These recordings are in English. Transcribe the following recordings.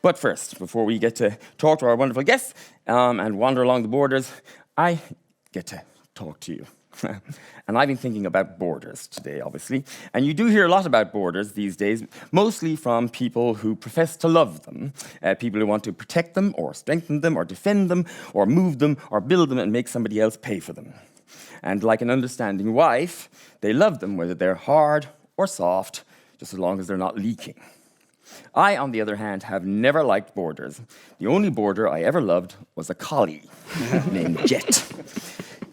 But first, before we get to talk to our wonderful guests and wander along the borders, I get to talk to you. And I've been thinking about borders today, obviously. And you do hear a lot about borders these days, mostly from people who profess to love them, people who want to protect them or strengthen them or defend them or move them or build them and make somebody else pay for them. And like an understanding wife, they love them whether they're hard or soft, just as long as they're not leaking. I, on the other hand, have never liked borders. The only border I ever loved was a collie named Jet.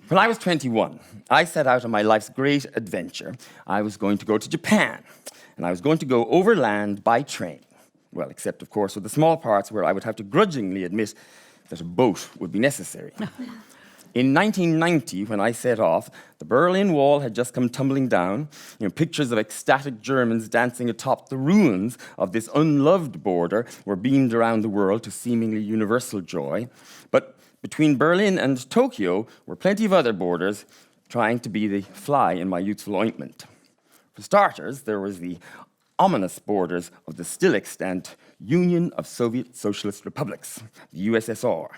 When I was 21, I set out on my life's great adventure. I was going to go to Japan, and I was going to go overland by train. Well, except, of course, for the small parts where I would have to grudgingly admit that a boat would be necessary. In 1990, when I set off, the Berlin Wall had just come tumbling down. Pictures of ecstatic Germans dancing atop the ruins of this unloved border were beamed around the world to seemingly universal joy. But between Berlin and Tokyo were plenty of other borders trying to be the fly in my youthful ointment. For starters, there was the ominous borders of the still extant Union of Soviet Socialist Republics, the USSR.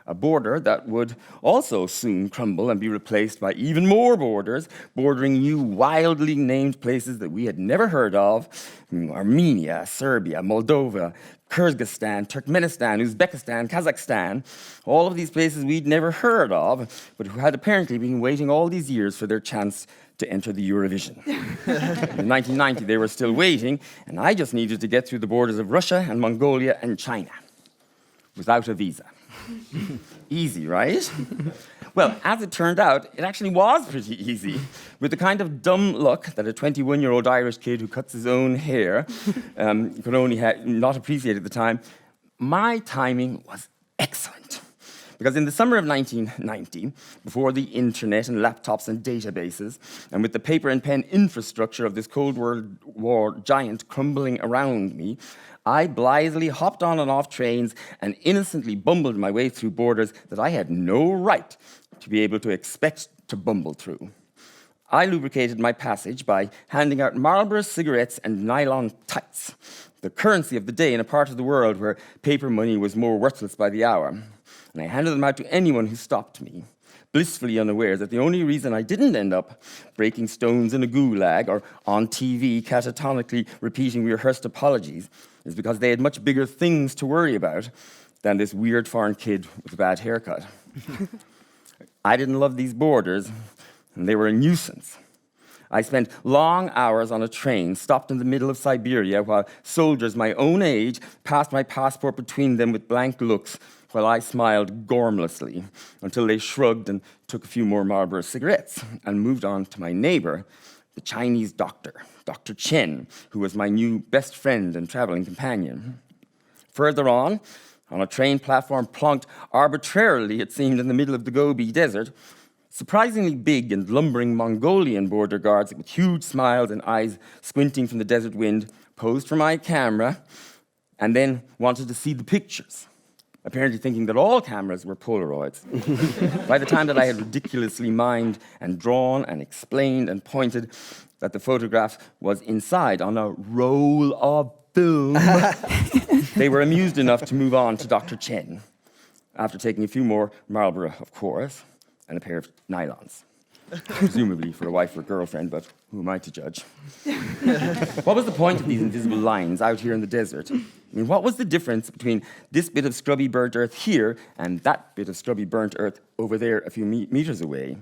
A border that would also soon crumble and be replaced by even more borders, bordering new wildly named places that we had never heard of: Armenia, Serbia, Moldova, Kyrgyzstan, Turkmenistan, Uzbekistan, Kazakhstan. All of these places we'd never heard of, but who had apparently been waiting all these years for their chance to enter the Eurovision. In 1990, they were still waiting, and I just needed to get through the borders of Russia and Mongolia and China without a visa. Easy, right? Well, as it turned out, it actually was pretty easy, with the kind of dumb luck that a 21-year-old Irish kid who cuts his own hair could only not appreciate at the time. My timing was excellent. Because in the summer of 1990, before the internet and laptops and databases, and with the paper and pen infrastructure of this Cold War giant crumbling around me, I blithely hopped on and off trains and innocently bumbled my way through borders that I had no right to be able to expect to bumble through. I lubricated my passage by handing out Marlboro cigarettes and nylon tights, the currency of the day in a part of the world where paper money was more worthless by the hour. And I handed them out to anyone who stopped me, blissfully unaware that the only reason I didn't end up breaking stones in a gulag or on TV catatonically repeating rehearsed apologies is because they had much bigger things to worry about than this weird foreign kid with a bad haircut. I didn't love these borders, and they were a nuisance. I spent long hours on a train, stopped in the middle of Siberia, while soldiers my own age passed my passport between them with blank looks, while I smiled gormlessly until they shrugged and took a few more Marlboro cigarettes and moved on to my neighbor, the Chinese doctor, Dr. Chen, who was my new best friend and traveling companion. Further on a train platform plonked arbitrarily, it seemed, in the middle of the Gobi Desert, surprisingly big and lumbering Mongolian border guards with huge smiles and eyes squinting from the desert wind posed for my camera and then wanted to see the pictures, apparently thinking that all cameras were Polaroids. By the time that I had ridiculously mined and drawn and explained and pointed that the photograph was inside on a roll of film, they were amused enough to move on to Dr. Chen, after taking a few more Marlboro, of course, and a pair of nylons. Presumably for a wife or girlfriend, but who am I to judge? What was the point of these invisible lines out here in the desert? I mean, what was the difference between this bit of scrubby burnt earth here and that bit of scrubby burnt earth over there a few meters away?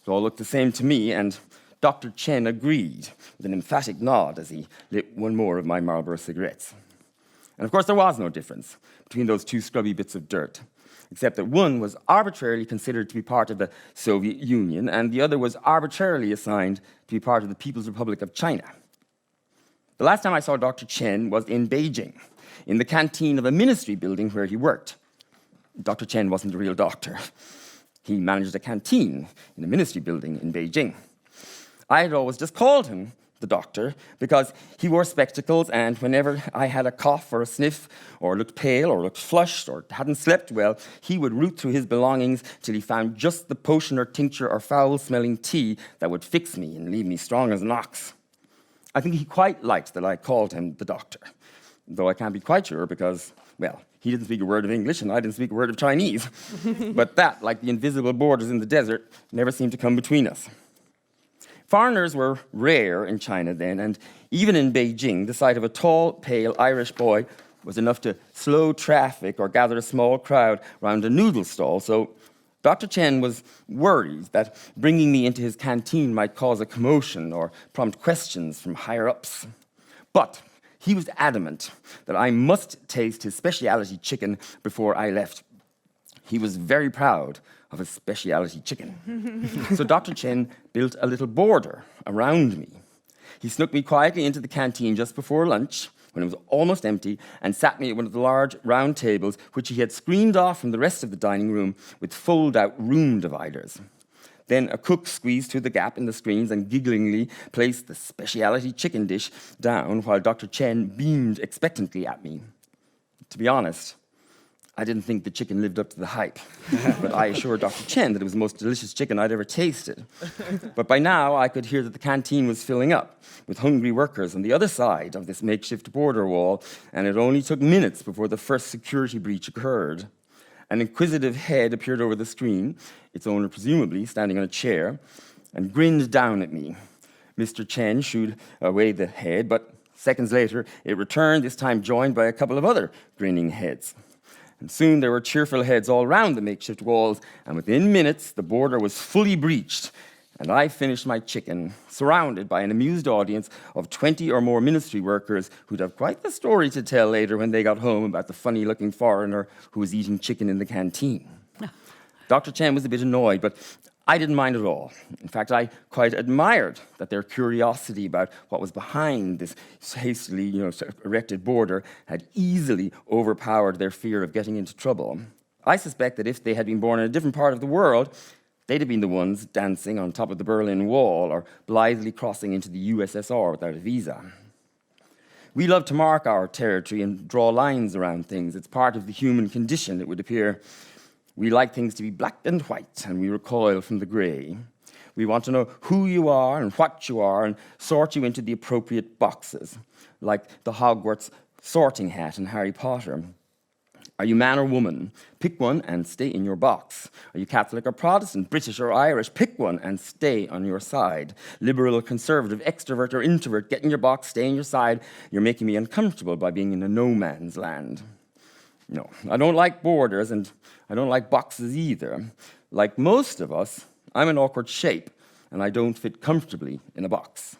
It all looked the same to me, and Dr. Chen agreed with an emphatic nod as he lit one more of my Marlboro cigarettes. And of course, there was no difference between those two scrubby bits of dirt, except that one was arbitrarily considered to be part of the Soviet Union, and the other was arbitrarily assigned to be part of the People's Republic of China. The last time I saw Dr. Chen was in Beijing, in the canteen of a ministry building where he worked. Dr. Chen wasn't a real doctor. He managed a canteen in a ministry building in Beijing. I had always just called him the doctor because he wore spectacles, and whenever I had a cough or a sniff or looked pale or looked flushed or hadn't slept well, he would root through his belongings till he found just the potion or tincture or foul-smelling tea that would fix me and leave me strong as an ox. I think he quite liked that I called him the doctor, though I can't be quite sure because, Well, he didn't speak a word of English, and I didn't speak a word of Chinese. But that, like the invisible borders in the desert, never seemed to come between us. Foreigners were rare in China then, and even in Beijing, the sight of a tall, pale Irish boy was enough to slow traffic or gather a small crowd round a noodle stall. So Dr. Chen was worried that bringing me into his canteen might cause a commotion or prompt questions from higher-ups. But he was adamant that I must taste his specialty chicken before I left. He was very proud of his specialty chicken. So Dr. Chen built a little border around me. He snuck me quietly into the canteen just before lunch, when it was almost empty, and sat me at one of the large round tables, which he had screened off from the rest of the dining room with fold-out room dividers. Then a cook squeezed through the gap in the screens and gigglingly placed the specialty chicken dish down while Dr. Chen beamed expectantly at me. To be honest, I didn't think the chicken lived up to the hype, but I assured Dr. Chen that it was the most delicious chicken I'd ever tasted. But by now, I could hear that the canteen was filling up with hungry workers on the other side of this makeshift border wall, and it only took minutes before the first security breach occurred. An inquisitive head appeared over the screen, its owner presumably standing on a chair, and grinned down at me. Mr. Chen shooed away the head, but seconds later, it returned, this time joined by a couple of other grinning heads. And soon there were cheerful heads all round the makeshift walls, and within minutes the border was fully breached, and I finished my chicken, surrounded by an amused audience of 20 or more ministry workers who'd have quite the story to tell later when they got home about the funny-looking foreigner who was eating chicken in the canteen. Dr. Chen was a bit annoyed, but I didn't mind at all. In fact, I quite admired that their curiosity about what was behind this hastily, erected border had easily overpowered their fear of getting into trouble. I suspect that if they had been born in a different part of the world, they'd have been the ones dancing on top of the Berlin Wall or blithely crossing into the USSR without a visa. We love to mark our territory and draw lines around things. It's part of the human condition, it would appear. We like things to be black and white, and we recoil from the grey. We want to know who you are and what you are and sort you into the appropriate boxes, like the Hogwarts sorting hat in Harry Potter. Are you man or woman? Pick one and stay in your box. Are you Catholic or Protestant, British or Irish? Pick one and stay on your side. Liberal or conservative, extrovert or introvert, get in your box, stay on your side. You're making me uncomfortable by being in a no man's land. No, I don't like borders, and I don't like boxes either. Like most of us, I'm an awkward shape, and I don't fit comfortably in a box.